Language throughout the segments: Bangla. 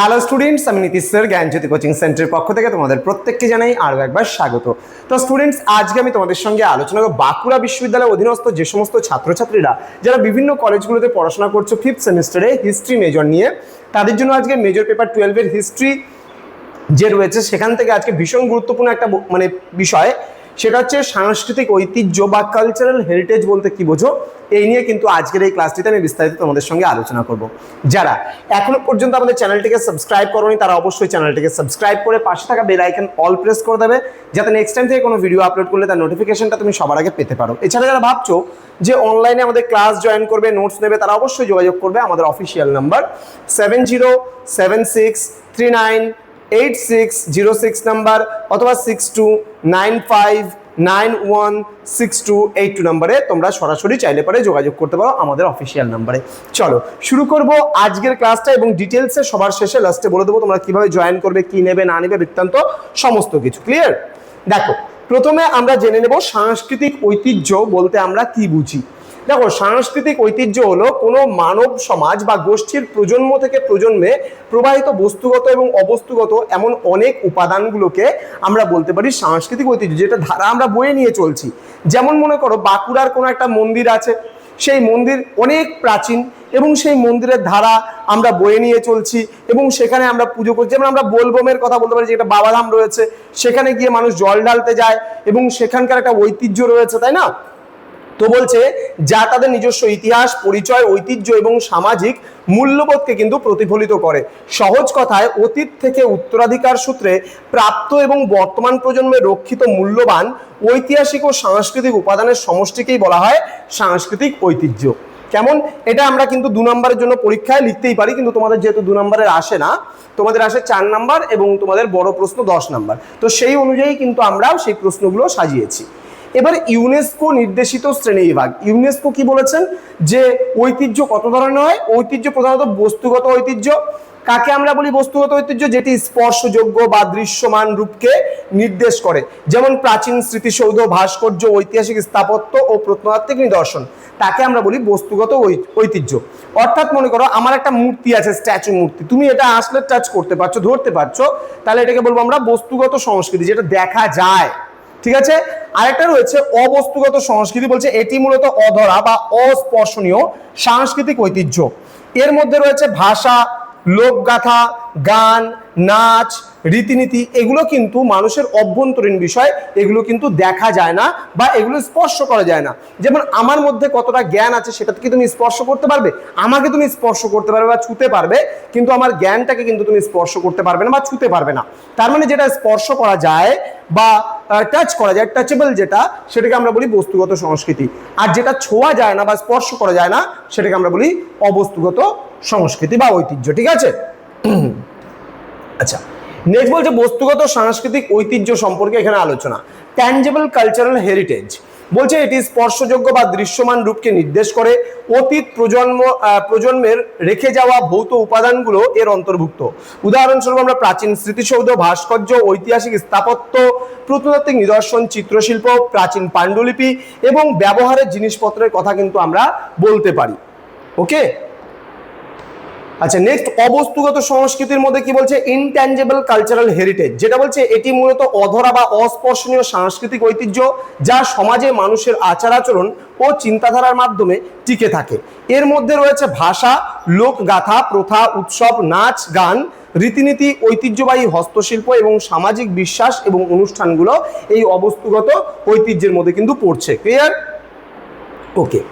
হ্যালো স্টুডেন্টস, আমি নীতিশ স্যার জ্ঞানজ্যোতি কোচিং সেন্টারের পক্ষ থেকে তোমাদের প্রত্যেককে জানাই আরও একবার স্বাগত। তো স্টুডেন্টস, আজকে আমি তোমাদের সঙ্গে আলোচনা করব বাঁকুড়া বিশ্ববিদ্যালয়ের অধীনস্থ যে সমস্ত ছাত্রছাত্রীরা যারা বিভিন্ন কলেজগুলোতে পড়াশোনা করছো 5th সেমিস্টারে হিস্ট্রি মেজর নিয়ে, তাদের জন্য আজকে মেজর পেপার 12-এর হিস্ট্রি যে রয়েছে সেখান থেকে আজকে ভীষণ গুরুত্বপূর্ণ একটা বিষয়, সেটা হচ্ছে সাংস্কৃতিক ঐতিহ্য বা কালচারাল হেরিটেজ বলতে কি বোঝো, এই নিয়ে কিন্তু আজকের এই ক্লাসটিতে আমি বিস্তারিত তোমাদের সঙ্গে আলোচনা করব। যারা এখনো পর্যন্ত আমাদের চ্যানেলটিকে সাবস্ক্রাইব করোনি তারা অবশ্যই চ্যানেলটিকে সাবস্ক্রাইব করে পাশে থাকা বেল আইকন অল প্রেস করে দেবে, যাতে নেক্সট টাইম থেকে কোনো ভিডিও আপলোড করলে তার নোটিফিকেশনটা তুমি সবার আগে পেতে পারো। এছাড়া যারা ভাবছো যে অনলাইনে আমাদের ক্লাস জয়েন করবে, নোটস নেবে, তারা অবশ্যই যোগাযোগ করবে আমাদের অফিসিয়াল নাম্বার 7076398606 নাম্বার অথবা 6295916282 নাম্বারে তোমরা সরাসরি চাইলে পরে যোগাযোগ করতে পারো আমাদের অফিসিয়াল নাম্বারে। চলো শুরু করব আজকের ক্লাসটা, এবং ডিটেলসে সবার শেষে লাস্টে বলে দেবো তোমরা কিভাবে জয়েন করবে, কি নেবে না নেবে বৃত্তান্ত সমস্ত কিছু ক্লিয়ার। দেখো, প্রথমে আমরা জেনে নেব সাংস্কৃতিক ঐতিহ্য বলতে আমরা কি বুঝি। দেখো, সাংস্কৃতিক ঐতিহ্য হলো কোনো মানব সমাজ বা গোষ্ঠীর প্রজন্ম থেকে প্রজন্মে প্রবাহিত বস্তুগত এবং অবস্তুগত এমন অনেক উপাদানগুলোকে আমরা বলতে পারি সাংস্কৃতিক ঐতিহ্য, যেটা ধারা আমরা বয়ে নিয়ে চলছি। যেমন মনে করো বাঁকুড়ার কোনো একটা মন্দির আছে, সেই মন্দির অনেক প্রাচীন এবং সেই মন্দিরের ধারা আমরা বয়ে নিয়ে চলছি এবং সেখানে আমরা পুজো করছি। যেমন আমরা বোলবমের কথা বলতে পারি, যে একটা বাবাধাম রয়েছে, সেখানে গিয়ে মানুষ জল ঢালতে যায় এবং সেখানকার একটা ঐতিহ্য রয়েছে, তাই না? তো বলছে যা তাদের নিজস্ব ইতিহাস, পরিচয়, ঐতিহ্য এবং সামাজিক মূল্যবোধকে কিন্তু প্রতিফলিত করে। সহজ কথায় অতীত থেকে উত্তরাধিকার সূত্রে প্রাপ্ত এবং বর্তমান প্রজন্মে রক্ষিত মূল্যবান ঐতিহাসিক ও সাংস্কৃতিক উপাদানের সমষ্টিকেই বলা হয় সাংস্কৃতিক ঐতিহ্য। কেমন? এটা আমরা কিন্তু 2 নম্বরের জন্য পরীক্ষায় লিখতেই পারি, কিন্তু তোমাদের যেহেতু 2 নম্বরের আসে না, তোমাদের আসে 4 নাম্বার এবং তোমাদের বড় প্রশ্ন 10 নাম্বার, তো সেই অনুযায়ী কিন্তু আমরা সেই প্রশ্নগুলো সাজিয়েছি। এবার ইউনেস্কো নির্দেশিত শ্রেণীবিভাগ। ইউনেস্কো কি বলেছেন যে ঐতিহ্য কত ধরনের হয়? ঐতিহ্য প্রধানত বস্তুগত ঐতিহ্য। কাকে আমরা বলি বস্তুগত ঐতিহ্য? যেটি স্পর্শযোগ্য বা দৃশ্যমান রূপকে নির্দেশ করে, যেমন প্রাচীন স্মৃতিসৌধ, ভাস্কর্য, ঐতিহাসিক স্থাপত্য ও প্রত্নতাত্ত্বিক নিদর্শন, তাকে আমরা বলি বস্তুগত ঐতিহ্য। অর্থাৎ মনে করো আমার একটা মূর্তি আছে, স্ট্যাচু মূর্তি, তুমি এটা আসলে টাচ করতে পারছো, ধরতে পারছো, তাহলে এটাকে বলবো আমরা বস্তুগত সংস্কৃতি, যেটা দেখা যায়। ঠিক আছে। আরেকটা রয়েছে অবস্তুগত সংস্কৃতি, বলছে এটি মূলত অধরা বা অস্পর্শনীয় সাংস্কৃতিক ঐতিহ্য। এর মধ্যে রয়েছে ভাষা, লোকগাথা, গান, নাচ, রীতিনীতি, এগুলো কিন্তু মানুষের অভ্যন্তরীণ বিষয়, এগুলো কিন্তু দেখা যায় না বা এগুলো স্পর্শ করা যায় না। যেমন আমার মধ্যে কতটা জ্ঞান আছে সেটা কি তুমি স্পর্শ করতে পারবে? আমাকে তুমি স্পর্শ করতে পারবে বা ছুতে পারবে, কিন্তু আমার জ্ঞানটাকে কিন্তু তুমি স্পর্শ করতে পারবে না বা ছুতে পারবে না। তার মানে যেটা স্পর্শ করা যায় বা টাচ করা যায়, টাচেবল যেটা, সেটাকে আমরা বলি বস্তুগত সংস্কৃতি। আর যেটা ছোঁয়া যায় না বা স্পর্শ করা যায় না, সেটাকে আমরা বলি অবস্তুগত সংস্কৃতি বা ঐতিহ্য। ঠিক আছে। আচ্ছা, নেক্সট বলছে বস্তুগত সাংস্কৃতিক ঐতিহ্য সম্পর্কে এখানে আলোচনা। ট্যাঞ্জেবল কালচারাল হেরিটেজ বলছে এটি স্পর্শযোগ্য বা দৃশ্যমান রূপকে নির্দেশ করে। অতীত প্রজন্মের রেখে যাওয়া ভৌত উপাদানগুলো এর অন্তর্ভুক্ত। উদাহরণস্বরূপ আমরা প্রাচীন স্মৃতিসৌধ, ভাস্কর্য, ঐতিহাসিক স্থাপত্য, প্রত্নতাত্ত্বিক নিদর্শন, চিত্রশিল্প, প্রাচীন পাণ্ডুলিপি এবং ব্যবহারের জিনিসপত্রের কথা কিন্তু আমরা বলতে পারি। ওকে। আচ্ছা, নেক্সট অবস্তুগত সংস্কৃতির মধ্যে কি বলছে? ইনট্যাঞ্জেবল কালচারাল হেরিটেজ, যেটা বলছে এটি মূলত অধরা বা অস্পর্শনীয় সাংস্কৃতিক ঐতিহ্য যা সমাজে মানুষের আচার আচরণ ও চিন্তাধারার মাধ্যমে টিকে থাকে। এর মধ্যে রয়েছে ভাষা, লোকগাথা, প্রথা, উৎসব, নাচ, গান, রীতিনীতি, ঐতিহ্যবাহী হস্তশিল্প এবং সামাজিক বিশ্বাস এবং অনুষ্ঠানগুলো এই অবস্তুগত ঐতিহ্যের মধ্যে কিন্তু পড়ছে। ক্লিয়ার? ওকে।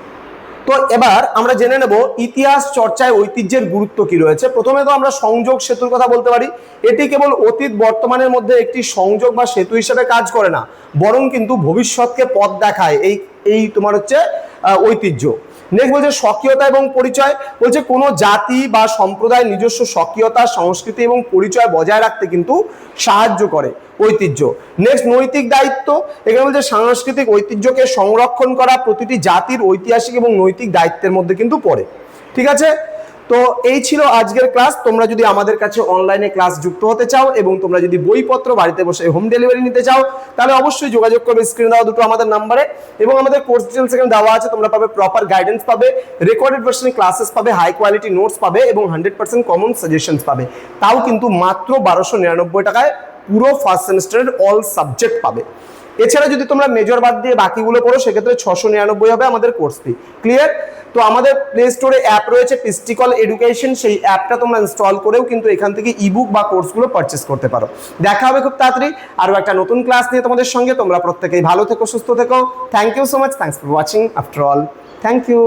তো এবার আমরা জেনে নেব ইতিহাস চর্চায় ঐতিহ্যের গুরুত্ব কি রয়েছে। প্রথমে তো আমরা সংযোগ সেতুর কথা বলতে পারি। এটি কেবল অতীত বর্তমানের মধ্যে একটি সংযোগ বা সেতু হিসেবে কাজ করে না, বরং কিন্তু ভবিষ্যৎকে পথ দেখায় এই তোমার হচ্ছে ঐতিহ্য। নেক্সট বলছে স্বকীয়তা এবং পরিচয়, বলছে কোনো জাতি বা সম্প্রদায় নিজস্ব স্বকীয়তা, সংস্কৃতি এবং পরিচয় বজায় রাখতে কিন্তু সাহায্য করে ঐতিহ্য। নেক্সট নৈতিক দায়িত্ব, এখানে বলছে সাংস্কৃতিক ঐতিহ্যকে সংরক্ষণ করা প্রতিটি জাতির ঐতিহাসিক এবং নৈতিক দায়িত্বের মধ্যে কিন্তু পড়ে। ঠিক আছে। তো এই ছিল আজকের ক্লাস। তোমরা যদি আমাদের কাছে অনলাইনে ক্লাস যুক্ত হতে চাও এবং তোমরা যদি বইপত্র বাড়িতে বসে হোম ডেলিভারি নিতে চাও, তাহলে অবশ্যই যোগাযোগ করবে স্ক্রিনে দেওয়া দুটো আমাদের নাম্বারে। এবং আমাদের কোর্স ডিটেইলস এখানে দেওয়া আছে, তোমরা পাবে প্রপার গাইডেন্স পাবে, রেকর্ডেড ভার্সনে ক্লাসেস পাবে, হাই কোয়ালিটি নোটস পাবে এবং 100% কমন সাজেশনস পাবে। তাও কিন্তু মাত্র 1299 টাকায় পুরো ফার্স্ট সেমিস্টারের অল সাবজেক্ট পাবে। এছাড়া যদি তোমরা মেজর বাদ দিয়ে বাকিগুলো পড়ো সেক্ষেত্রে 699 হবে আমাদের কোর্স ফি। ক্লিয়ার? তো আমাদের প্লে স্টোরে অ্যাপ রয়েছে পিস্টিকল এডুকেশন, সেই অ্যাপটা তোমরা ইনস্টল করেও কিন্তু এখান থেকে ইবুক বা কোর্সগুলো পারচেস করতে পারো। দেখা হবে খুব তাড়াতাড়ি আরও একটা নতুন ক্লাস নিয়ে তোমাদের সঙ্গে। তোমরা প্রত্যেকেই ভালো থেকো, সুস্থ থেকো। Thank you so much, thanks for watching after all, thank you.